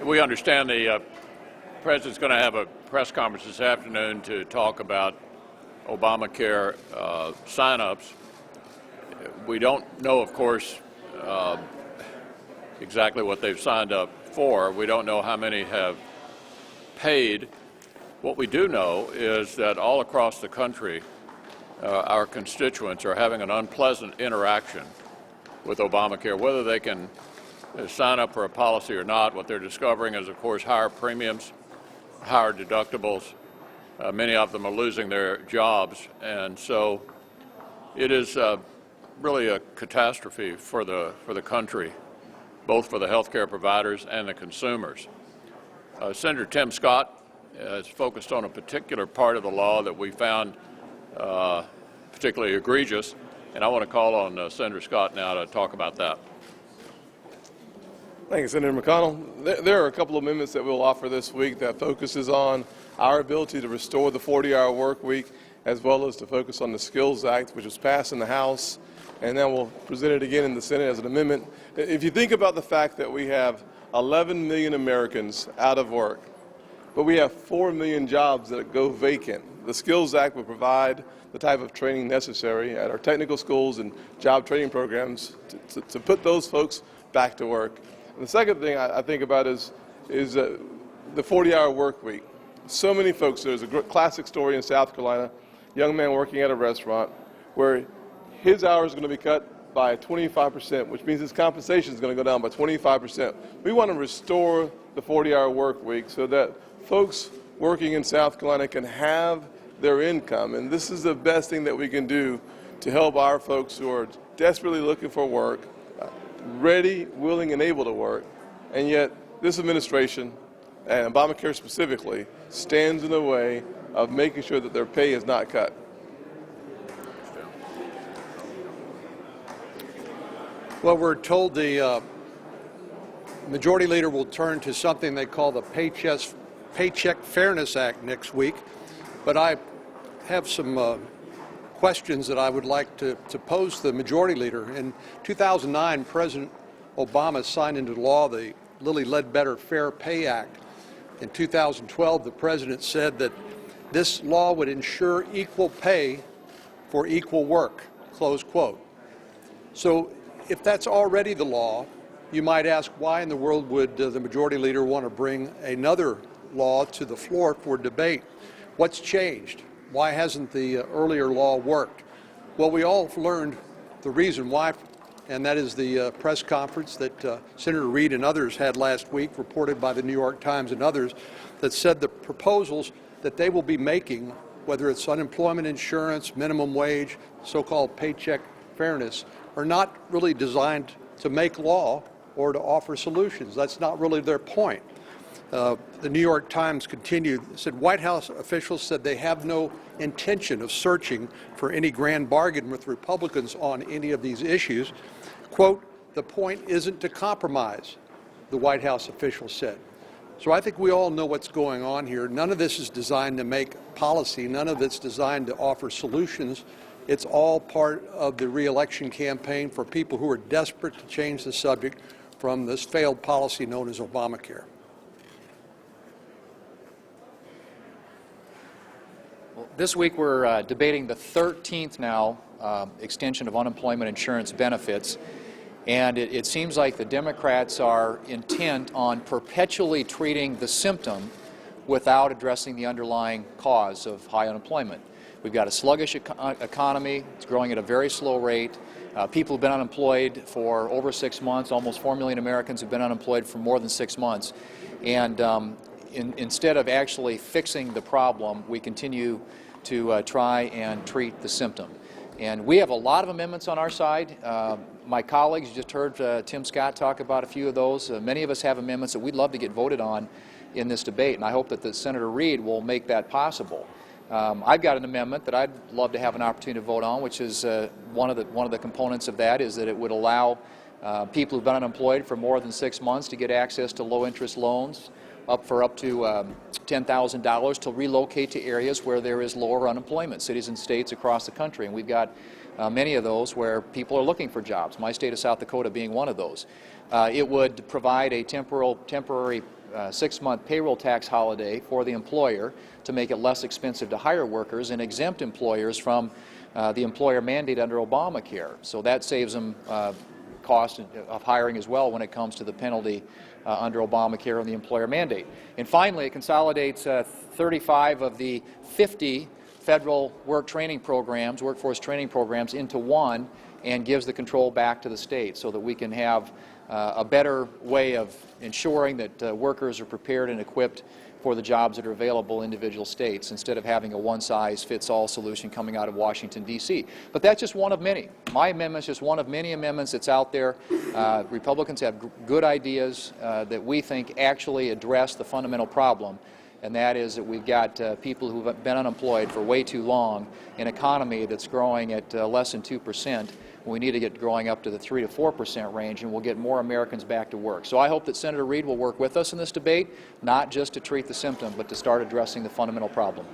We understand the President's going to have a press conference this afternoon to talk about Obamacare sign-ups. We don't know, of course, exactly what they've signed up for. We don't know how many have paid. What we do know is that all across the country, our constituents are having an unpleasant interaction with Obamacare, whether they can sign up for a policy or not. What they're discovering is, of course, higher premiums, higher deductibles. Many of them are losing their jobs, and so it is really a catastrophe for the country, both for the health care providers and the consumers. Senator Tim Scott is focused on a particular part of the law that we found particularly egregious, and I want to call on Senator Scott now to talk about that. Thank you, Senator McConnell. There are a couple of amendments that we'll offer this week that focuses on our ability to restore the 40-hour work week, as well as to focus on the Skills Act, which was passed in the House, and then we'll present it again in the Senate as an amendment. If you think about the fact that we have 11 million Americans out of work, but we have 4 million jobs that go vacant, the Skills Act will provide the type of training necessary at our technical schools and job training programs to put those folks back to work. And the second thing I think about is the 40-hour work week. So many folks, there's a classic story in South Carolina, young man working at a restaurant where his hours are going to be cut by 25%, which means his compensation is going to go down by 25%. We want to restore the 40-hour work week so that folks working in South Carolina can have their income. And this is the best thing that we can do to help our folks who are desperately looking for work, ready, willing, and able to work. And yet this administration, and Obamacare specifically, stands in the way of making sure that their pay is not cut. Well, we're told the Majority Leader will turn to something they call the Paycheck Fairness Act next week, but I have some questions that I would like to pose to the Majority Leader. In 2009, President Obama signed into law the Lilly Ledbetter Fair Pay Act. In 2012, the President said that this law would ensure equal pay for equal work, close quote. So if that's already the law, you might ask, why in the world would the Majority Leader want to bring another law to the floor for debate? What's changed? Why hasn't the earlier law worked? Well, we all have learned the reason why, and that is the press conference that Senator Reid and others had last week, reported by the New York Times and others, that said the proposals that they will be making, whether it's unemployment insurance, minimum wage, so-called paycheck fairness, are not really designed to make law or to offer solutions. That's not really their point. The New York Times continued, said White House officials said they have no intention of searching for any grand bargain with Republicans on any of these issues. Quote, the point isn't to compromise, the White House official said. So I think we all know what's going on here. None of this is designed to make policy. None of it's designed to offer solutions. It's all part of the re-election campaign for people who are desperate to change the subject from this failed policy known as Obamacare. This week we're debating the 13th now extension of unemployment insurance benefits, and it seems like the Democrats are intent on perpetually treating the symptom without addressing the underlying cause of high unemployment. We've got a sluggish economy. It's growing at a very slow rate. People have been unemployed for over 6 months. Almost 4 million Americans have been unemployed for more than 6 months. And instead of actually fixing the problem, we continue to try and treat the symptom. And we have a lot of amendments on our side. My colleagues, you just heard Tim Scott talk about a few of those. Many of us have amendments that we'd love to get voted on in this debate, and I hope that Senator Reid will make that possible. I've got an amendment that I'd love to have an opportunity to vote on, which is one of the components of that is that it would allow people who've been unemployed for more than 6 months to get access to low-interest loans up to $10,000 to relocate to areas where there is lower unemployment, cities and states across the country. And we've got many of those where people are looking for jobs, my state of South Dakota being one of those. It would provide a temporary 6-month payroll tax holiday for the employer to make it less expensive to hire workers and exempt employers from the employer mandate under Obamacare. So that saves them cost of hiring as well when it comes to the penalty under Obamacare and the employer mandate. And finally, it consolidates 35 of the 50 federal workforce training programs into one and gives the control back to the states so that we can have a better way of ensuring that workers are prepared and equipped for the jobs that are available in individual states instead of having a one-size-fits-all solution coming out of Washington, D.C. But that's just one of many. My amendment is just one of many amendments that's out there. Republicans have good ideas that we think actually address the fundamental problem, and that is that we've got people who have been unemployed for way too long, an economy that's growing at less than 2%. We need to get growing up to the 3 to 4% range, and we'll get more Americans back to work. So I hope that Senator Reid will work with us in this debate, not just to treat the symptom, but to start addressing the fundamental problem.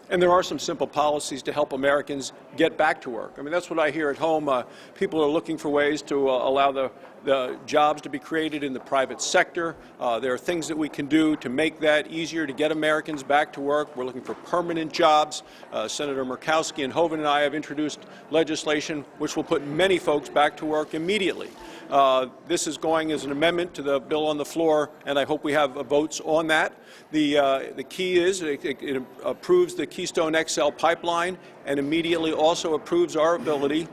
And there are some simple policies to help Americans get back to work. I mean, that's what I hear at home. People are looking for ways to allow the jobs to be created in the private sector. There are things that we can do to make that easier to get Americans back to work. We're looking for permanent jobs. Senator Murkowski and Hoeven and I have introduced legislation which will put many folks back to work immediately. This is going as an amendment to the bill on the floor, and I hope we have votes on that. The key is it approves the Keystone XL pipeline and immediately also approves our ability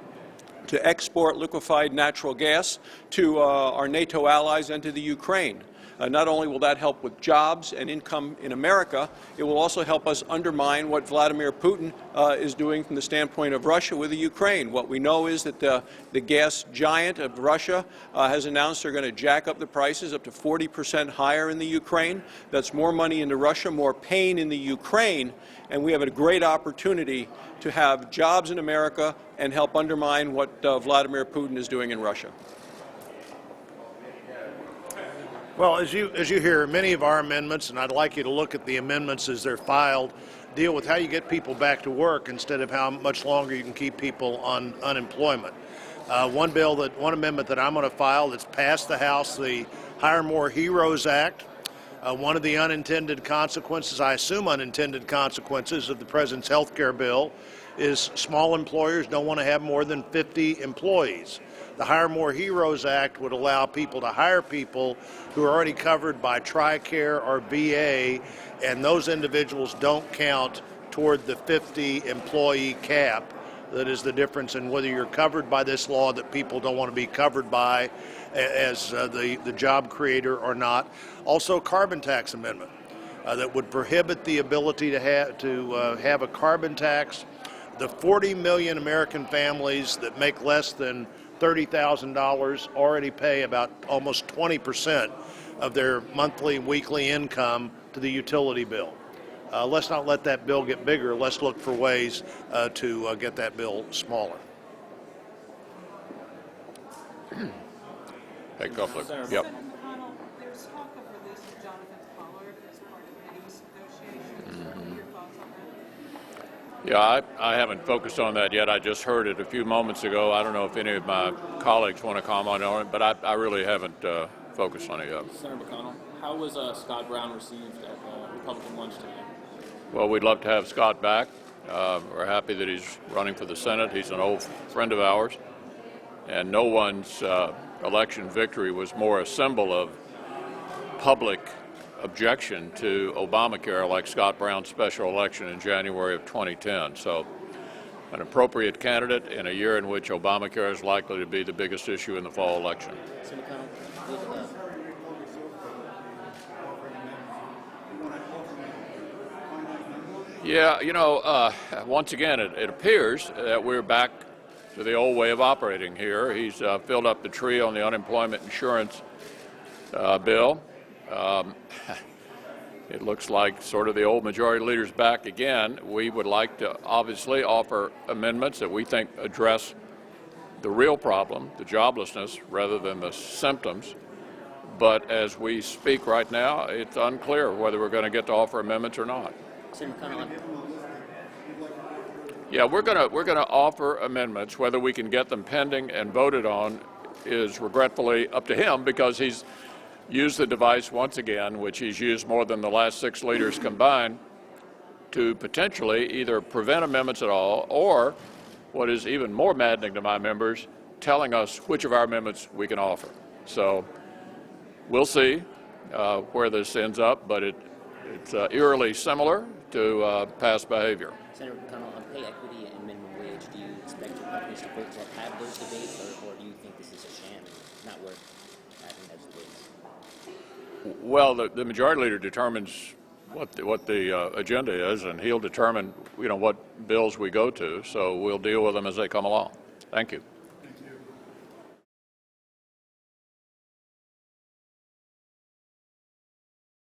to export liquefied natural gas to our NATO allies and to the Ukraine. Not only will that help with jobs and income in America, it will also help us undermine what Vladimir Putin is doing from the standpoint of Russia with the Ukraine. What we know is that the gas giant of Russia has announced they're going to jack up the prices up to 40% higher in the Ukraine. That's more money into Russia, more pain in the Ukraine, and we have a great opportunity to have jobs in America and help undermine what Vladimir Putin is doing in Russia. Well, as you hear, many of our amendments, and I'd like you to look at the amendments as they're filed, deal with how you get people back to work instead of how much longer you can keep people on unemployment. One amendment that I'm going to file that's passed the House, the Hire More Heroes Act. One of the unintended consequences, I assume unintended consequences, of the President's health care bill is small employers don't want to have more than 50 employees. The Hire More Heroes Act would allow people to hire people who are already covered by TRICARE or VA, and those individuals don't count toward the 50 employee cap. That is the difference in whether you're covered by this law that people don't want to be covered by as the job creator or not. Also, carbon tax amendment that would prohibit the ability to have a carbon tax. The 40 million American families that make less than $30,000 already pay about almost 20% of their monthly, weekly income to the utility bill. Let's not let that bill get bigger. Let's look for ways to get that bill smaller. Hey, Copeland. Senator Yep. McConnell, there's talk of release of Jonathan Pollard as part of peace negotiations. What are your thoughts on that? Yeah, I haven't focused on that yet. I just heard it a few moments ago. I don't know if any of my colleagues want to comment on it, but I really haven't focused on it yet. Senator McConnell, how was Scott Brown received at Republican lunch today? Well, we'd love to have Scott back. We're happy that he's running for the Senate. He's an old friend of ours, and no one's election victory was more a symbol of public objection to Obamacare like Scott Brown's special election in January of 2010. So an appropriate candidate in a year in which Obamacare is likely to be the biggest issue in the fall election. Senator McConnell, Yeah, you know, once again, it appears that we're back to the old way of operating here. He's filled up the tree on the unemployment insurance bill. It looks like sort of the old majority leader's back again. We would like to obviously offer amendments that we think address the real problem, the joblessness, rather than the symptoms. But as we speak right now, it's unclear whether we're going to get to offer amendments or not. Senator McConnell, Yeah, we're gonna offer amendments. Whether we can get them pending and voted on is regretfully up to him, because he's used the device once again, which he's used more than the last 6 leaders combined, to potentially either prevent amendments at all, or what is even more maddening to my members, telling us which of our amendments we can offer. So we'll see where this ends up, but it's eerily similar to past behavior. Senator McConnell, on pay equity and minimum wage, do you expect Republicans to vote to have those debates, or do you think this is a sham and not worth having those debates? Well, the majority leader determines what the agenda is, and he'll determine, what bills we go to. So we'll deal with them as they come along. Thank you.